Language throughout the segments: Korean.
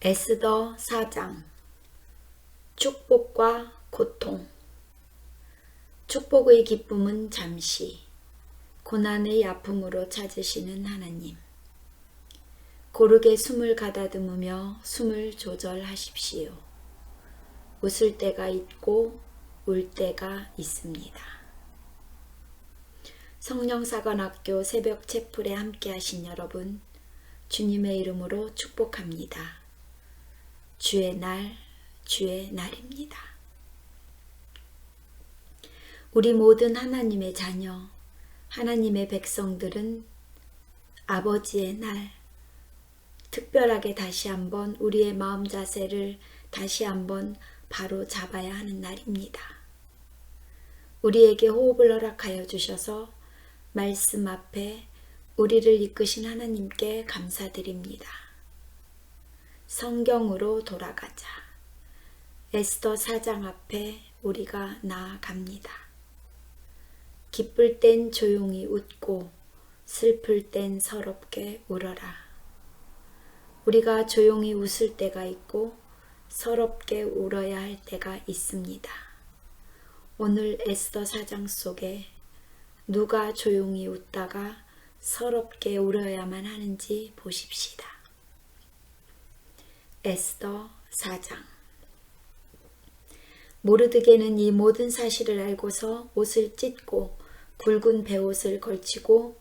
에스더 4장. 축복과 고통. 축복의 기쁨은 잠시, 고난의 아픔으로 찾으시는 하나님. 고르게 숨을 가다듬으며 숨을 조절하십시오. 웃을 때가 있고 울 때가 있습니다. 성령사관학교 새벽 채플에 함께 하신 여러분, 주님의 이름으로 축복합니다. 주의 날, 주의 날입니다. 우리 모든 하나님의 자녀, 하나님의 백성들은 아버지의 날, 특별하게 다시 한번 우리의 마음 자세를 다시 한번 바로 잡아야 하는 날입니다. 우리에게 호흡을 허락하여 주셔서 말씀 앞에 우리를 이끄신 하나님께 감사드립니다. 성경으로 돌아가자. 에스더 4장 앞에 우리가 나아갑니다. 기쁠 땐 조용히 웃고 슬플 땐 서럽게 울어라. 우리가 조용히 웃을 때가 있고 서럽게 울어야 할 때가 있습니다. 오늘 에스더 4장 속에 누가 조용히 웃다가 서럽게 울어야만 하는지 보십시다. 에스더 4장. 모르드게는 이 모든 사실을 알고서 옷을 찢고 굵은 베옷을 걸치고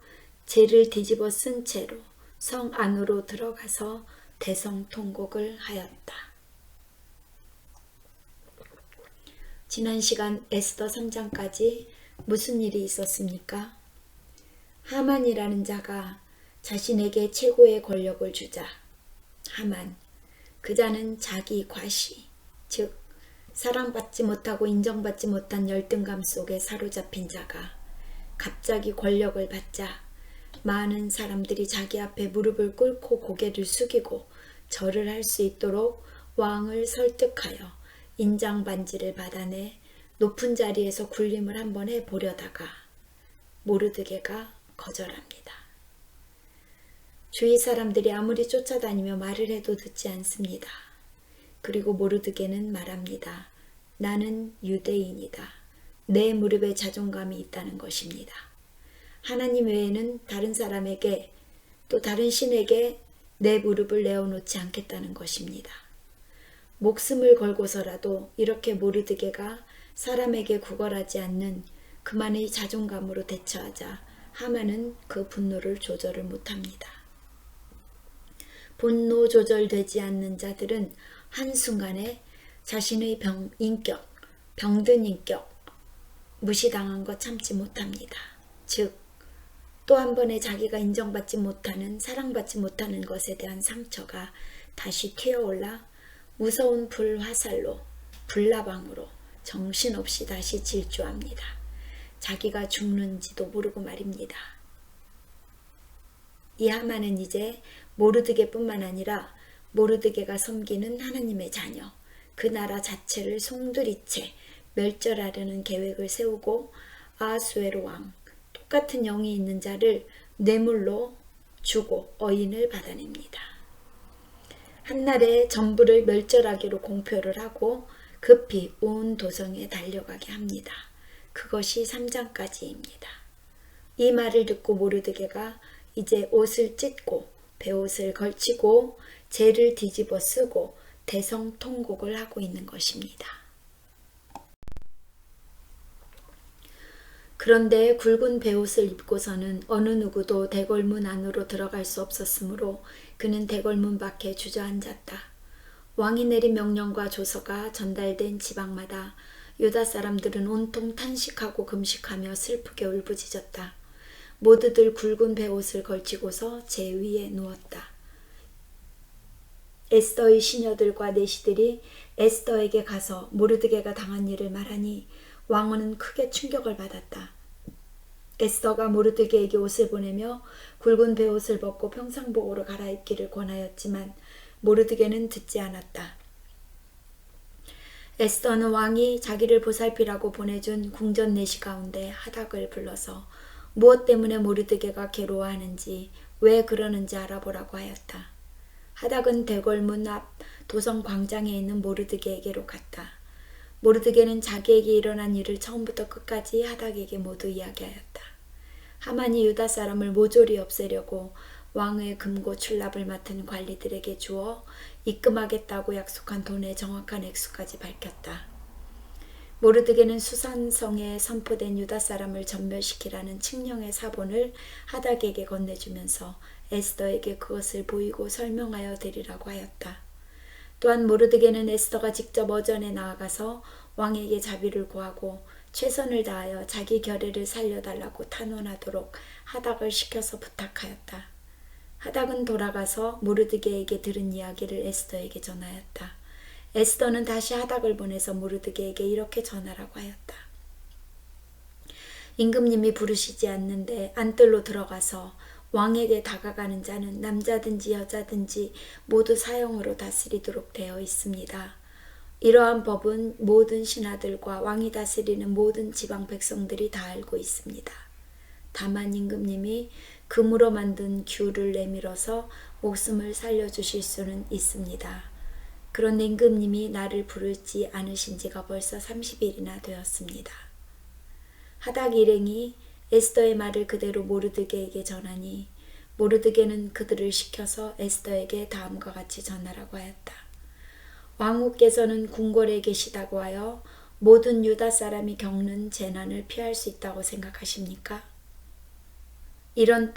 재를 뒤집어 쓴 채로 성 안으로 들어가서 대성통곡을 하였다. 지난 시간 에스더 3장까지 무슨 일이 있었습니까? 하만이라는 자가 자신에게 최고의 권력을 주자. 하만, 그 자는 자기 과시, 즉 사랑받지 못하고 인정받지 못한 열등감 속에 사로잡힌 자가 갑자기 권력을 받자 많은 사람들이 자기 앞에 무릎을 꿇고 고개를 숙이고 절을 할 수 있도록 왕을 설득하여 인장반지를 받아내 높은 자리에서 군림을 한번 해보려다가 모르드게가 거절합니다. 주위 사람들이 아무리 쫓아다니며 말을 해도 듣지 않습니다. 그리고 모르드게는 말합니다. 나는 유대인이다. 내 무릎에 자존감이 있다는 것입니다. 하나님 외에는 다른 사람에게 또 다른 신에게 내 무릎을 내어놓지 않겠다는 것입니다. 목숨을 걸고서라도 이렇게 모르드게가 사람에게 구걸하지 않는 그만의 자존감으로 대처하자 하만은 그 분노를 조절을 못합니다. 분노 조절되지 않는 자들은 한순간에 자신의 병든 인격, 무시당한 것 참지 못합니다. 즉, 또 한 번의 자기가 인정받지 못하는, 사랑받지 못하는 것에 대한 상처가 다시 튀어올라 무서운 불화살로, 불나방으로 정신없이 다시 질주합니다. 자기가 죽는지도 모르고 말입니다. 이 하만은 이제 모르드게뿐만 아니라 모르드게가 섬기는 하나님의 자녀, 그 나라 자체를 송두리째 멸절하려는 계획을 세우고 아하수에로 왕, 똑같은 영이 있는 자를 뇌물로 주고 어인을 받아냅니다. 한날에 전부를 멸절하기로 공표를 하고 급히 온 도성에 달려가게 합니다. 그것이 3장까지입니다. 이 말을 듣고 모르드게가 이제 옷을 찢고 베옷을 걸치고 재를 뒤집어 쓰고 대성통곡을 하고 있는 것입니다. 그런데 굵은 베옷을 입고서는 어느 누구도 대궐문 안으로 들어갈 수 없었으므로 그는 대궐문 밖에 주저앉았다. 왕이 내린 명령과 조서가 전달된 지방마다 유다 사람들은 온통 탄식하고 금식하며 슬프게 울부짖었다. 모두들 굵은 베옷을 걸치고서 재 위에 누웠다. 에스더의 시녀들과 내시들이 에스더에게 가서 모르드게가 당한 일을 말하니 왕은 크게 충격을 받았다. 에스더가 모르드게에게 옷을 보내며 굵은 베옷을 벗고 평상복으로 갈아입기를 권하였지만 모르드게는 듣지 않았다. 에스더는 왕이 자기를 보살피라고 보내준 궁전 내시 가운데 하닥을 불러서 무엇 때문에 모르드게가 괴로워하는지 왜 그러는지 알아보라고 하였다. 하닥은 대궐문 앞 도성 광장에 있는 모르드게에게로 갔다. 모르드게는 자기에게 일어난 일을 처음부터 끝까지 하닥에게 모두 이야기하였다. 하만이 유다 사람을 모조리 없애려고 왕의 금고 출납을 맡은 관리들에게 주어 입금하겠다고 약속한 돈의 정확한 액수까지 밝혔다. 모르드게는 수산성에 선포된 유다 사람을 전멸시키라는 칙령의 사본을 하닥에게 건네주면서 에스더에게 그것을 보이고 설명하여 드리라고 하였다. 또한 모르드게는 에스더가 직접 어전에 나아가서 왕에게 자비를 구하고 최선을 다하여 자기 결의를 살려달라고 탄원하도록 하닥을 시켜서 부탁하였다. 하닥은 돌아가서 모르드게에게 들은 이야기를 에스더에게 전하였다. 에스더는 다시 하닥을 보내서 모르드게에게 이렇게 전하라고 하였다. 임금님이 부르시지 않는데 안뜰로 들어가서 왕에게 다가가는 자는 남자든지 여자든지 모두 사형으로 다스리도록 되어 있습니다. 이러한 법은 모든 신하들과 왕이 다스리는 모든 지방 백성들이 다 알고 있습니다. 다만 임금님이 금으로 만든 규를 내밀어서 목숨을 살려주실 수는 있습니다. 그런데 임금님이 나를 부르지 않으신 지가 벌써 30일이나 되었습니다. 하닥 일행이 에스더의 말을 그대로 모르드게에게 전하니 모르드게는 그들을 시켜서 에스더에게 다음과 같이 전하라고 하였다. 왕후께서는 궁궐에 계시다고 하여 모든 유다 사람이 겪는 재난을 피할 수 있다고 생각하십니까? 이런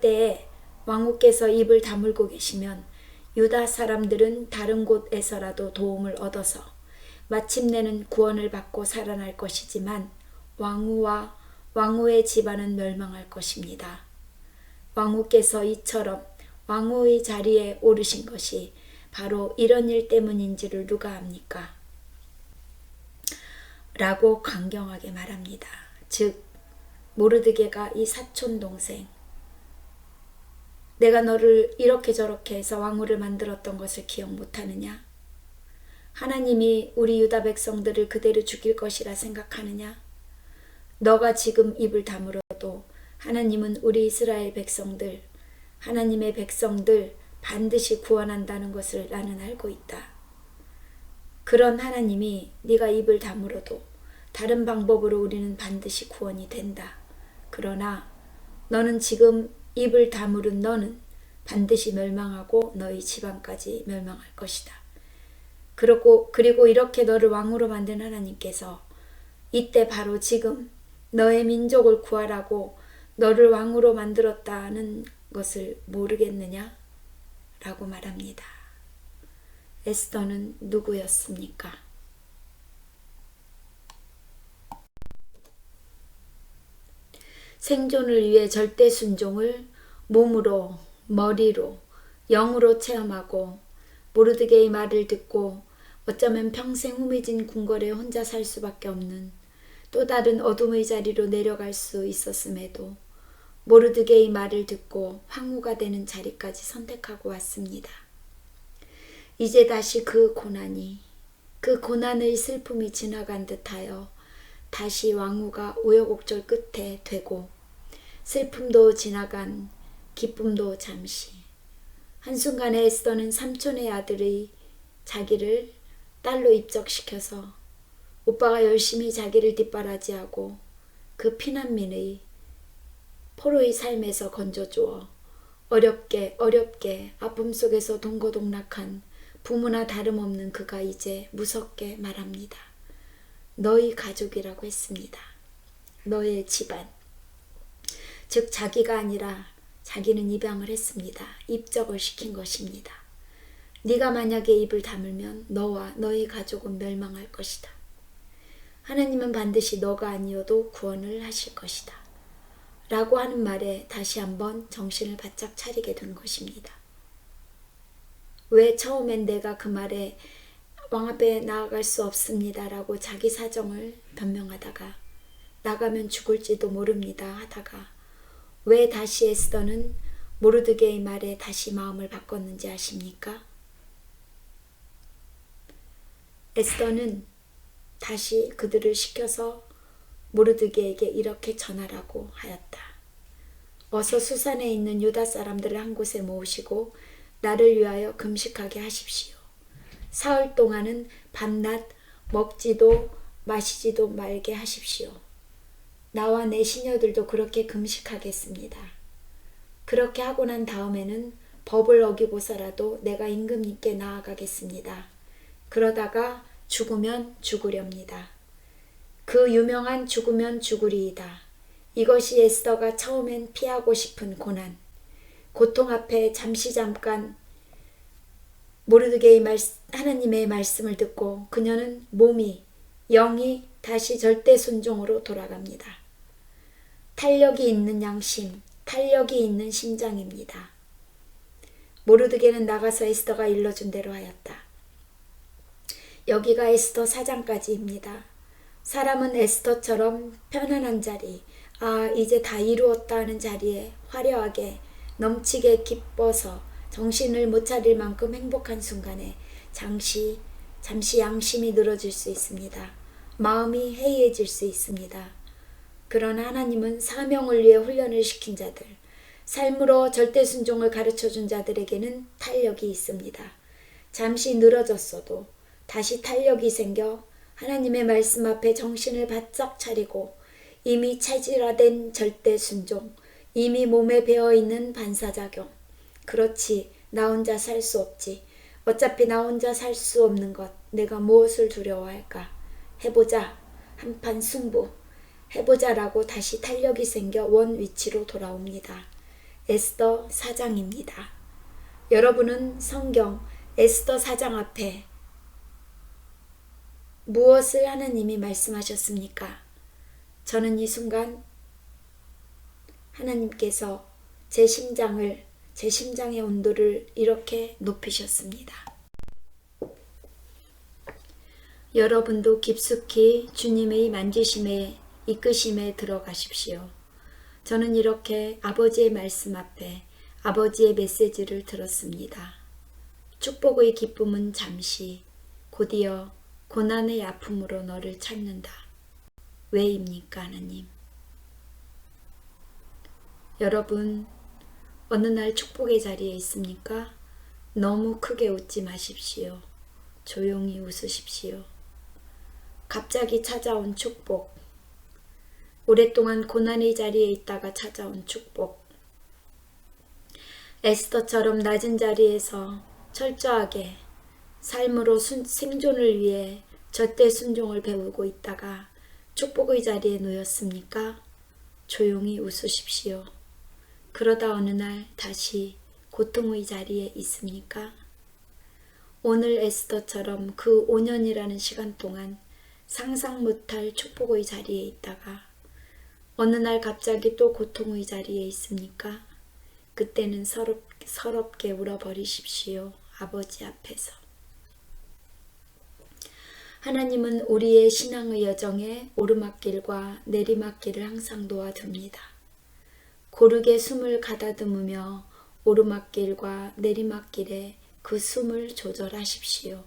때에 왕후께서 입을 다물고 계시면 유다 사람들은 다른 곳에서라도 도움을 얻어서 마침내는 구원을 받고 살아날 것이지만 왕후와 왕후의 집안은 멸망할 것입니다. 왕후께서 이처럼 왕후의 자리에 오르신 것이 바로 이런 일 때문인지를 누가 압니까? 라고 강경하게 말합니다. 즉 모르드게가 이 사촌 동생, 내가 너를 이렇게 저렇게 해서 왕후를 만들었던 것을 기억 못하느냐? 하나님이 우리 유다 백성들을 그대로 죽일 것이라 생각하느냐? 너가 지금 입을 다물어도 하나님은 우리 이스라엘 백성들, 하나님의 백성들 반드시 구원한다는 것을 나는 알고 있다. 그런 하나님이 네가 입을 다물어도 다른 방법으로 우리는 반드시 구원이 된다. 그러나 너는 지금 입을 다물은 너는 반드시 멸망하고 너희 집안까지 멸망할 것이다. 그리고 이렇게 너를 왕으로 만든 하나님께서 이때 바로 지금 너의 민족을 구하라고 너를 왕으로 만들었다는 것을 모르겠느냐? 라고 말합니다. 에스더는 누구였습니까? 생존을 위해 절대 순종을 몸으로, 머리로, 영으로 체험하고 모르드게의 말을 듣고 어쩌면 평생 후미진 궁궐에 혼자 살 수밖에 없는 또 다른 어둠의 자리로 내려갈 수 있었음에도 모르드게의 말을 듣고 황후가 되는 자리까지 선택하고 왔습니다. 이제 다시 그 고난의 슬픔이 지나간 듯하여 다시 왕후가 우여곡절 끝에 되고 슬픔도 지나간 기쁨도 잠시 한순간에 에스더는 삼촌의 아들의 자기를 딸로 입적시켜서 오빠가 열심히 자기를 뒷바라지하고 그 피난민의 포로의 삶에서 건져주어 어렵게 아픔 속에서 동고동락한 부모나 다름없는 그가 이제 무섭게 말합니다. 너희 가족이라고 했습니다. 너의 집안. 즉 자기가 아니라 자기는 입양을 했습니다. 입적을 시킨 것입니다. 네가 만약에 입을 다물면 너와 너희 가족은 멸망할 것이다. 하나님은 반드시 너가 아니어도 구원을 하실 것이다. 라고 하는 말에 다시 한번 정신을 바짝 차리게 된 것입니다. 왜 처음엔 내가 그 말에 왕 앞에 나아갈 수 없습니다 라고 자기 사정을 변명하다가 나가면 죽을지도 모릅니다 하다가 왜 다시 에스더는 모르드게의 말에 다시 마음을 바꿨는지 아십니까? 에스더는 다시 그들을 시켜서 모르드게에게 이렇게 전하라고 하였다. 어서 수산에 있는 유다 사람들을 한 곳에 모으시고 나를 위하여 금식하게 하십시오. 사흘 동안은 밤낮 먹지도 마시지도 말게 하십시오. 나와 내 시녀들도 그렇게 금식하겠습니다. 그렇게 하고 난 다음에는 법을 어기고서라도 내가 임금님께 나아가겠습니다. 그러다가 죽으면 죽으렵니다. 그 유명한 죽으면 죽으리이다. 이것이 에스더가 처음엔 피하고 싶은 고난, 고통 앞에 잠깐 모르드게의 하나님의 말씀을 듣고 그녀는 몸이 영이 다시 절대 순종으로 돌아갑니다. 탄력이 있는 양심, 탄력이 있는 심장입니다. 모르드게는 나가서 에스더가 일러준 대로 하였다. 여기가 에스더 4장까지입니다. 사람은 에스더처럼 편안한 자리, 이제 다 이루었다 하는 자리에 화려하게 넘치게 기뻐서 정신을 못 차릴 만큼 행복한 순간에 잠시 양심이 늘어질 수 있습니다. 마음이 해이해질 수 있습니다. 그러나 하나님은 사명을 위해 훈련을 시킨 자들, 삶으로 절대 순종을 가르쳐준 자들에게는 탄력이 있습니다. 잠시 늘어졌어도 다시 탄력이 생겨 하나님의 말씀 앞에 정신을 바짝 차리고 이미 체질화된 절대 순종, 이미 몸에 배어있는 반사작용. 그렇지, 나 혼자 살 수 없지. 어차피 나 혼자 살 수 없는 것. 내가 무엇을 두려워할까? 해보자. 한판 승부. 해보자라고 다시 탄력이 생겨 원 위치로 돌아옵니다. 에스더 4장입니다. 여러분은 성경 에스더 4장 앞에 무엇을 하나님이 말씀하셨습니까? 저는 이 순간 하나님께서 제 심장의 온도를 이렇게 높이셨습니다. 여러분도 깊숙이 주님의 만지심에 이끄심에 들어가십시오. 저는 이렇게 아버지의 말씀 앞에 아버지의 메시지를 들었습니다. 축복의 기쁨은 잠시, 곧이어 고난의 아픔으로 너를 찾는다. 왜입니까, 하나님? 여러분, 어느 날 축복의 자리에 있습니까? 너무 크게 웃지 마십시오. 조용히 웃으십시오. 갑자기 찾아온 축복, 오랫동안 고난의 자리에 있다가 찾아온 축복, 에스더처럼 낮은 자리에서 철저하게 삶으로 생존을 위해 절대 순종을 배우고 있다가 축복의 자리에 놓였습니까? 조용히 웃으십시오. 그러다 어느 날 다시 고통의 자리에 있습니까? 오늘 에스더처럼 그 5년이라는 시간 동안 상상 못할 축복의 자리에 있다가 어느 날 갑자기 또 고통의 자리에 있습니까? 그때는 서럽게 울어버리십시오. 아버지 앞에서. 하나님은 우리의 신앙의 여정에 오르막길과 내리막길을 항상 놓아둡니다. 고르게 숨을 가다듬으며 오르막길과 내리막길에 그 숨을 조절하십시오.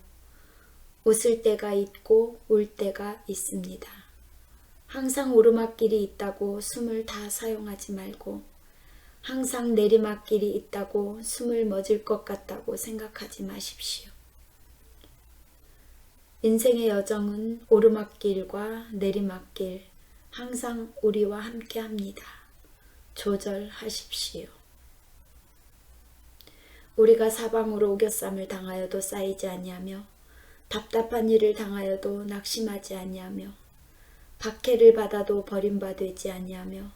웃을 때가 있고 울 때가 있습니다. 항상 오르막길이 있다고 숨을 다 사용하지 말고 항상 내리막길이 있다고 숨을 멎을 것 같다고 생각하지 마십시오. 인생의 여정은 오르막길과 내리막길 항상 우리와 함께 합니다. 조절하십시오. 우리가 사방으로 오겨쌈을 당하여도 쌓이지 아니하며 답답한 일을 당하여도 낙심하지 아니하며 박해를 받아도 버림받지 아니하며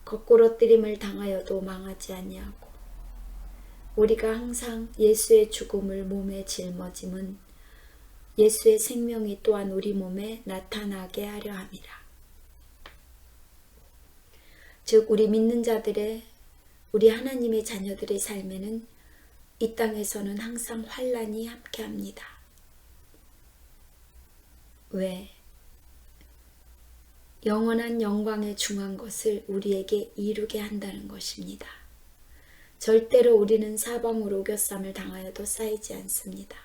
거꾸러뜨림을 당하여도 망하지 아니하고 우리가 항상 예수의 죽음을 몸에 짊어짐은 예수의 생명이 또한 우리 몸에 나타나게 하려 함이라. 즉 우리 믿는 자들의 우리 하나님의 자녀들의 삶에는 이 땅에서는 항상 환난이 함께합니다. 왜? 영원한 영광에 중한 것을 우리에게 이루게 한다는 것입니다. 절대로 우리는 사방으로 오겨쌈을 당하여도 쌓이지 않습니다.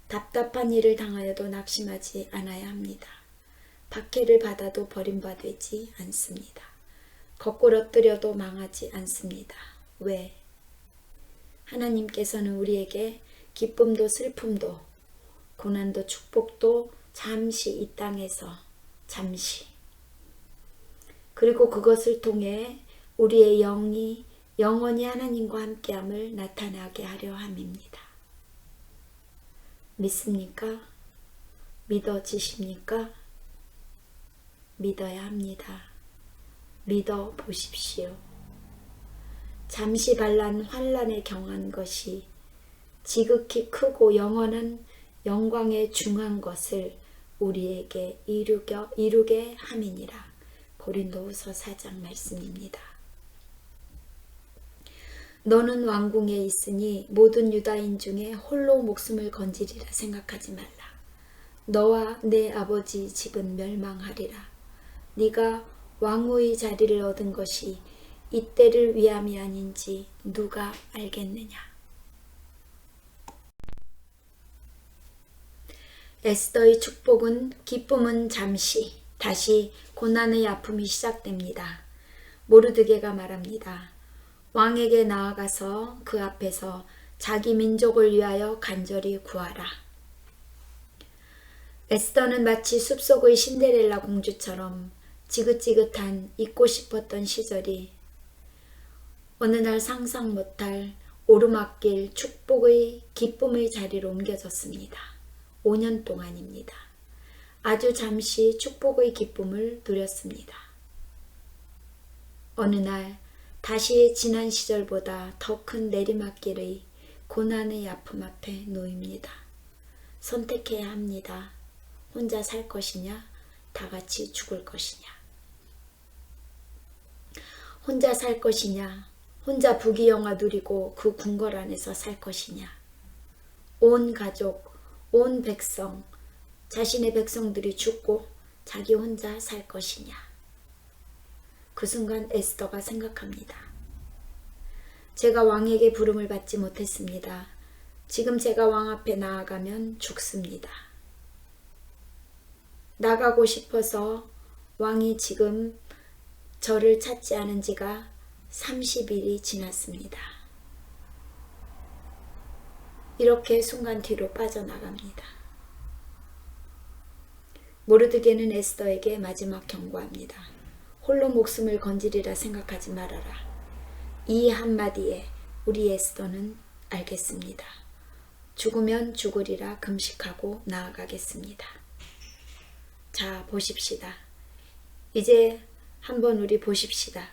답답한 일을 당하여도 낙심하지 않아야 합니다. 박해를 받아도 버림받지 않습니다. 거꾸로 엎드려도 망하지 않습니다. 왜? 하나님께서는 우리에게 기쁨도 슬픔도 고난도 축복도 잠시 이 땅에서 잠시 그리고 그것을 통해 우리의 영이 영원히 하나님과 함께함을 나타나게 하려 함입니다. 믿습니까? 믿어지십니까? 믿어야 합니다. 믿어 보십시오. 잠시 발란 환란에 경한 것이 지극히 크고 영원한 영광에 중한 것을 우리에게 이루게 함이니라. 고린도후서 4장 말씀입니다. 너는 왕궁에 있으니 모든 유다인 중에 홀로 목숨을 건지리라 생각하지 말라. 너와 내 아버지 집은 멸망하리라. 네가 왕후의 자리를 얻은 것이 이때를 위함이 아닌지 누가 알겠느냐. 에스더의 축복은 기쁨은 잠시 다시 고난의 아픔이 시작됩니다. 모르드게가 말합니다. 왕에게 나아가서 그 앞에서 자기 민족을 위하여 간절히 구하라. 에스더는 마치 숲속의 신데렐라 공주처럼 지긋지긋한 잊고 싶었던 시절이 어느 날 상상 못할 오르막길 축복의 기쁨의 자리로 옮겨졌습니다. 5년 동안입니다. 아주 잠시 축복의 기쁨을 누렸습니다. 어느 날 다시 지난 시절보다 더 큰 내리막길의 고난의 아픔 앞에 놓입니다. 선택해야 합니다. 혼자 살 것이냐, 다 같이 죽을 것이냐. 혼자 살 것이냐, 혼자 부귀영화 누리고 그 궁궐 안에서 살 것이냐. 온 가족, 온 백성, 자신의 백성들이 죽고 자기 혼자 살 것이냐. 그 순간 에스더가 생각합니다. 제가 왕에게 부름을 받지 못했습니다. 지금 제가 왕 앞에 나아가면 죽습니다. 나가고 싶어서 왕이 지금 저를 찾지 않은 지가 30일이 지났습니다. 이렇게 순간 뒤로 빠져나갑니다. 모르드게는 에스더에게 마지막 경고합니다. 홀로 목숨을 건지리라 생각하지 말아라. 이 한마디에 우리 에스더는 알겠습니다. 죽으면 죽으리라 금식하고 나아가겠습니다. 자, 보십시다. 이제 한번 우리 보십시다.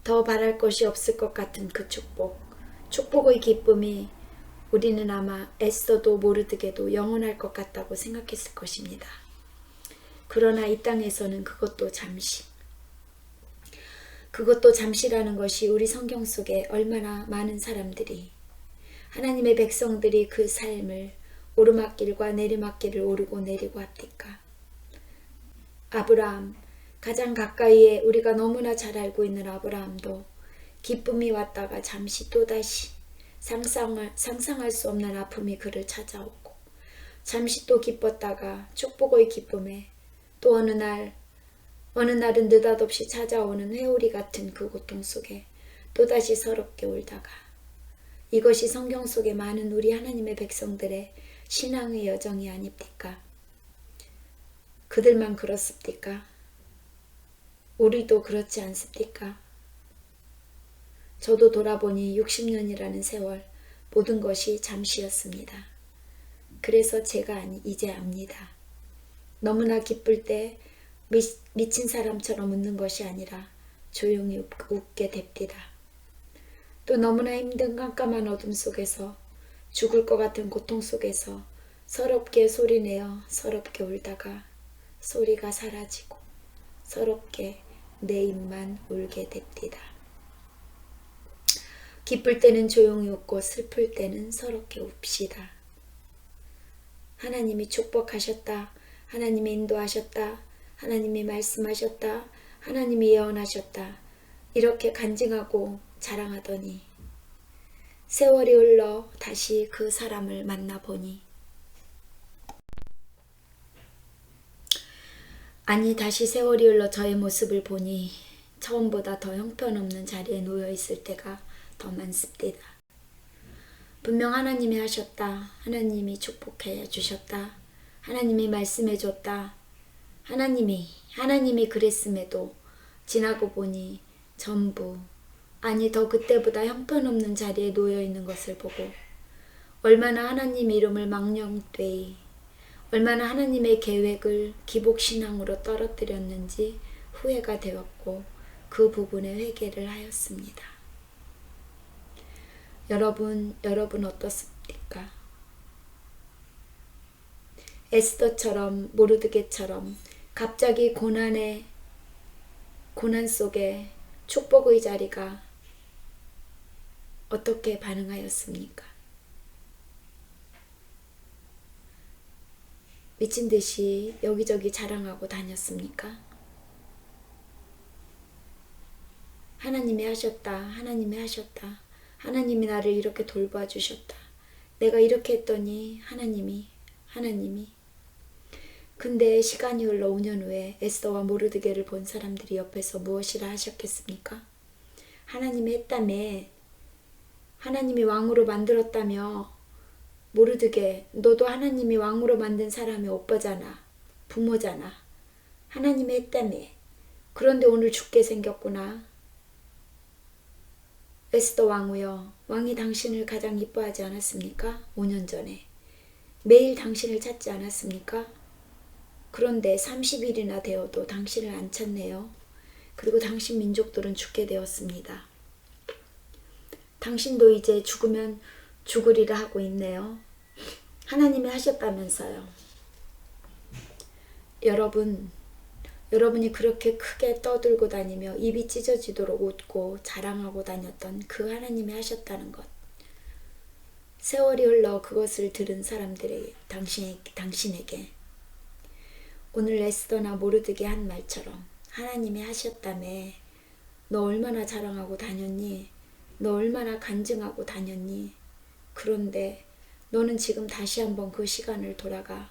더 바랄 것이 없을 것 같은 그 축복, 축복의 기쁨이 우리는 아마 에스더도 모르드게도 영원할 것 같다고 생각했을 것입니다. 그러나 이 땅에서는 그것도 잠시라는 것이 우리 성경 속에 얼마나 많은 사람들이 하나님의 백성들이 그 삶을 오르막길과 내리막길을 오르고 내리고 합니까? 아브라함, 가장 가까이에 우리가 너무나 잘 알고 있는 아브라함도 기쁨이 왔다가 잠시 또다시 상상할 수 없는 아픔이 그를 찾아오고 잠시 또 기뻤다가 축복의 기쁨에 또 어느 날은 느닷없이 찾아오는 회오리 같은 그 고통 속에 또다시 서럽게 울다가 이것이 성경 속에 많은 우리 하나님의 백성들의 신앙의 여정이 아닙니까? 그들만 그렇습니까? 우리도 그렇지 않습니까? 저도 돌아보니 60년이라는 세월 모든 것이 잠시였습니다. 그래서 제가 이제 압니다. 너무나 기쁠 때 미친 사람처럼 웃는 것이 아니라 조용히 웃게 됩니다. 또 너무나 힘든 깜깜한 어둠 속에서 죽을 것 같은 고통 속에서 서럽게 소리내어 서럽게 울다가 소리가 사라지고 서럽게 내 입만 울게 됩니다. 기쁠 때는 조용히 웃고 슬플 때는 서럽게 웁시다. 하나님이 축복하셨다. 하나님이 인도하셨다. 하나님이 말씀하셨다. 하나님이 예언하셨다. 이렇게 간증하고 자랑하더니 세월이 흘러 다시 그 사람을 만나보니 다시 세월이 흘러 저의 모습을 보니 처음보다 더 형편없는 자리에 놓여 있을 때가 더 많습니다. 분명 하나님이 하셨다. 하나님이 축복해 주셨다. 하나님이 말씀해 줬다. 하나님이 그랬음에도 지나고 보니 전부, 아니 더 그때보다 형편없는 자리에 놓여 있는 것을 보고 얼마나 하나님 이름을 망령되이, 얼마나 하나님의 계획을 기복신앙으로 떨어뜨렸는지 후회가 되었고 그 부분에 회개를 하였습니다. 여러분 어떻습니까? 에스더처럼, 모르드게처럼 갑자기 고난 속에 축복의 자리가 어떻게 반응하였습니까? 미친 듯이 여기저기 자랑하고 다녔습니까? 하나님이 하셨다. 하나님이 하셨다. 하나님이 나를 이렇게 돌봐주셨다. 내가 이렇게 했더니 하나님이. 근데 시간이 흘러 5년 후에 에스더와 모르드게를 본 사람들이 옆에서 무엇이라 하셨겠습니까? 하나님이 했다며, 하나님이 왕으로 만들었다며, 모르드게 너도 하나님이 왕으로 만든 사람의 오빠잖아, 부모잖아. 하나님이 했다며. 그런데 오늘 죽게 생겼구나. 에스더 왕후여, 왕이 당신을 가장 이뻐하지 않았습니까? 5년 전에. 매일 당신을 찾지 않았습니까? 그런데 30일이나 되어도 당신을 안 찾네요. 그리고 당신 민족들은 죽게 되었습니다. 당신도 이제 죽으면 죽으리라 하고 있네요. 하나님이 하셨다면서요. 여러분이 그렇게 크게 떠들고 다니며 입이 찢어지도록 웃고 자랑하고 다녔던 그 하나님이 하셨다는 것. 세월이 흘러 그것을 들은 사람들에게, 당신에게 오늘 에스더나 모르드게 한 말처럼 하나님이 하셨다며, 너 얼마나 자랑하고 다녔니? 너 얼마나 간증하고 다녔니? 그런데 너는 지금 다시 한번 그 시간을 돌아가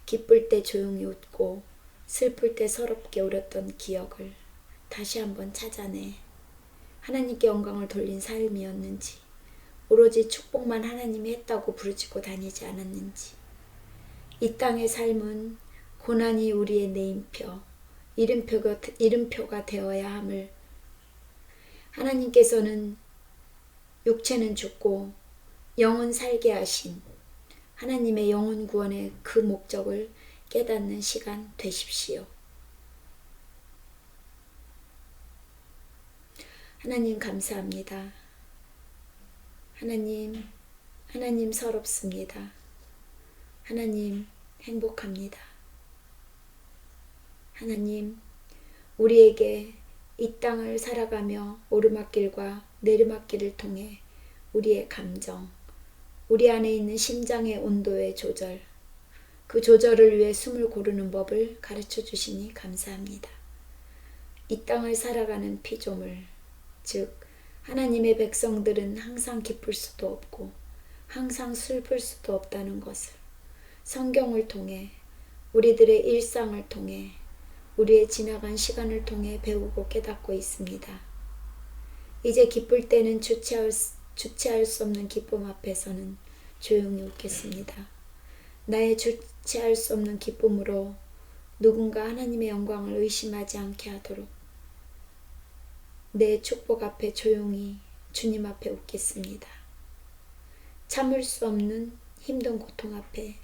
기쁠 때 조용히 웃고 슬플 때 서럽게 울었던 기억을 다시 한번 찾아내. 하나님께 영광을 돌린 삶이었는지, 오로지 축복만 하나님이 했다고 부르짖고 다니지 않았는지. 이 땅의 삶은 고난이 우리의 네임표, 이름표가 되어야 함을, 하나님께서는 육체는 죽고 영은 살게 하신 하나님의 영혼 구원의 그 목적을 깨닫는 시간 되십시오. 하나님 감사합니다. 하나님 서럽습니다. 하나님 행복합니다. 하나님, 우리에게 이 땅을 살아가며 오르막길과 내리막길을 통해 우리의 감정, 우리 안에 있는 심장의 온도의 조절, 그 조절을 위해 숨을 고르는 법을 가르쳐 주시니 감사합니다. 이 땅을 살아가는 피조물, 즉 하나님의 백성들은 항상 기쁠 수도 없고 항상 슬플 수도 없다는 것을 성경을 통해, 우리들의 일상을 통해, 우리의 지나간 시간을 통해 배우고 깨닫고 있습니다. 이제 기쁠 때는 주체할 수 없는 기쁨 앞에서는 조용히 웃겠습니다. 나의 주체할 수 없는 기쁨으로 누군가 하나님의 영광을 의심하지 않게 하도록 내 축복 앞에 조용히 주님 앞에 웃겠습니다. 참을 수 없는 힘든 고통 앞에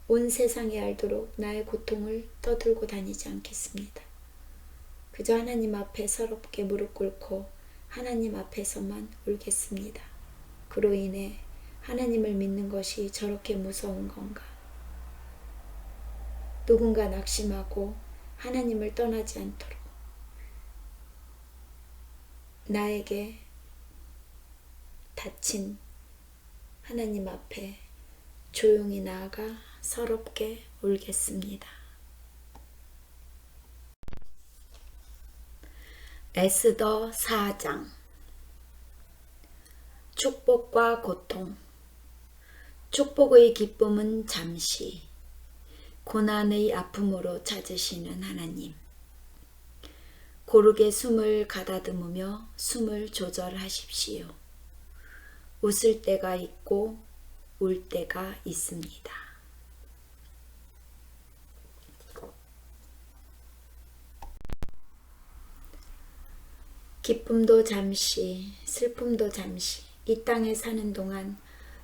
온 세상이 알도록 나의 고통을 떠들고 다니지 않겠습니다. 그저 하나님 앞에 서럽게 무릎 꿇고 하나님 앞에서만 울겠습니다. 그로 인해 하나님을 믿는 것이 저렇게 무서운 건가? 누군가 낙심하고 하나님을 떠나지 않도록 나에게 닫힌 하나님 앞에 조용히 나아가 서럽게 울겠습니다. 에스더 4장. 축복과 고통. 축복의 기쁨은 잠시, 고난의 아픔으로 찾으시는 하나님. 고르게 숨을 가다듬으며 숨을 조절하십시오. 웃을 때가 있고 울 때가 있습니다. 기쁨도 잠시, 슬픔도 잠시, 이 땅에 사는 동안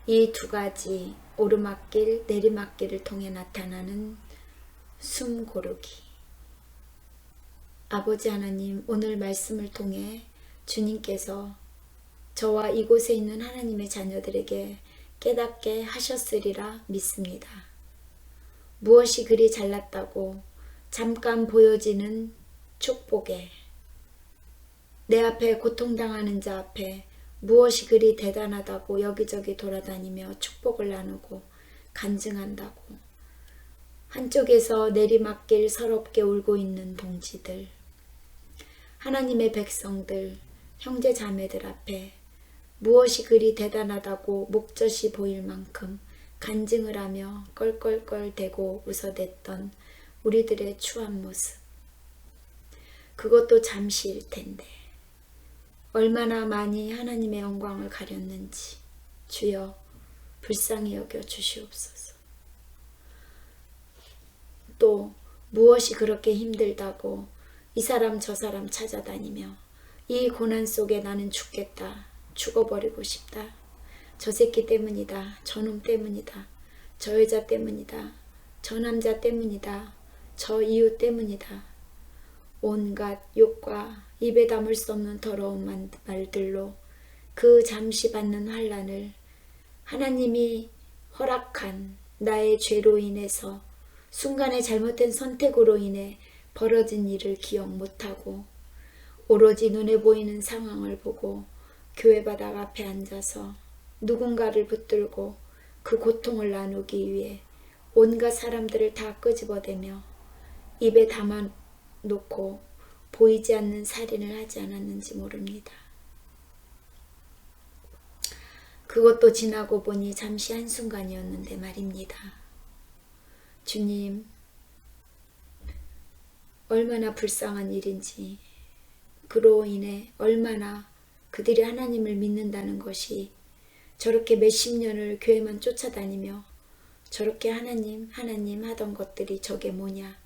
이 두 가지 오르막길, 내리막길을 통해 나타나는 숨 고르기. 아버지 하나님, 오늘 말씀을 통해 주님께서 저와 이곳에 있는 하나님의 자녀들에게 깨닫게 하셨으리라 믿습니다. 무엇이 그리 잘났다고 잠깐 보여지는 축복에, 내 앞에 고통당하는 자 앞에 무엇이 그리 대단하다고 여기저기 돌아다니며 축복을 나누고 간증한다고 한쪽에서 내리막길 서럽게 울고 있는 동지들, 하나님의 백성들, 형제 자매들 앞에 무엇이 그리 대단하다고 목젖이 보일 만큼 간증을 하며 껄껄껄대고 웃어댔던 우리들의 추한 모습, 그것도 잠시일 텐데 얼마나 많이 하나님의 영광을 가렸는지 주여 불쌍히 여겨 주시옵소서. 또 무엇이 그렇게 힘들다고 이 사람 저 사람 찾아다니며 이 고난 속에 나는 죽겠다, 죽어버리고 싶다, 저 새끼 때문이다, 저놈 때문이다, 저 여자 때문이다, 저 남자 때문이다, 저 이유 때문이다, 온갖 욕과 입에 담을 수 없는 더러운 말들로 그 잠시 받는 환난을 하나님이 허락한 나의 죄로 인해서 순간의 잘못된 선택으로 인해 벌어진 일을 기억 못하고 오로지 눈에 보이는 상황을 보고 교회 바닥 앞에 앉아서 누군가를 붙들고 그 고통을 나누기 위해 온갖 사람들을 다 끄집어대며 입에 담아놓고 보이지 않는 살인을 하지 않았는지 모릅니다. 그것도 지나고 보니 잠시 한순간이었는데 말입니다. 주님, 얼마나 불쌍한 일인지, 그로 인해 얼마나 그들이 하나님을 믿는다는 것이 저렇게 몇십 년을 교회만 쫓아다니며 저렇게 하나님 하나님 하던 것들이 저게 뭐냐,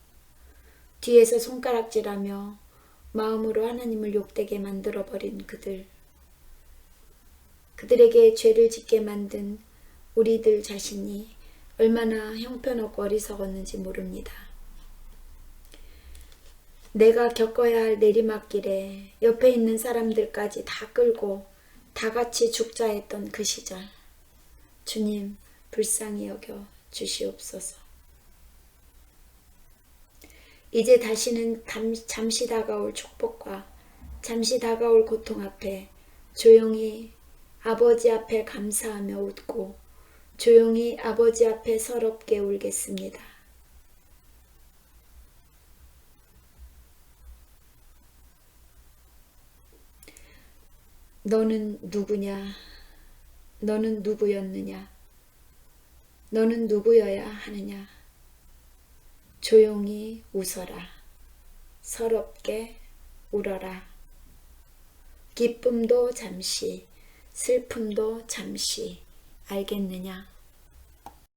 뒤에서 손가락질하며 마음으로 하나님을 욕되게 만들어버린 그들에게 죄를 짓게 만든 우리들 자신이 얼마나 형편없고 어리석었는지 모릅니다. 내가 겪어야 할 내리막길에 옆에 있는 사람들까지 다 끌고 다 같이 죽자 했던 그 시절, 주님 불쌍히 여겨 주시옵소서. 이제 다시는 잠시 다가올 축복과 잠시 다가올 고통 앞에 조용히 아버지 앞에 감사하며 웃고 조용히 아버지 앞에 서럽게 울겠습니다. 너는 누구냐? 너는 누구였느냐? 너는 누구여야 하느냐? 조용히 웃어라. 서럽게 울어라. 기쁨도 잠시, 슬픔도 잠시. 알겠느냐?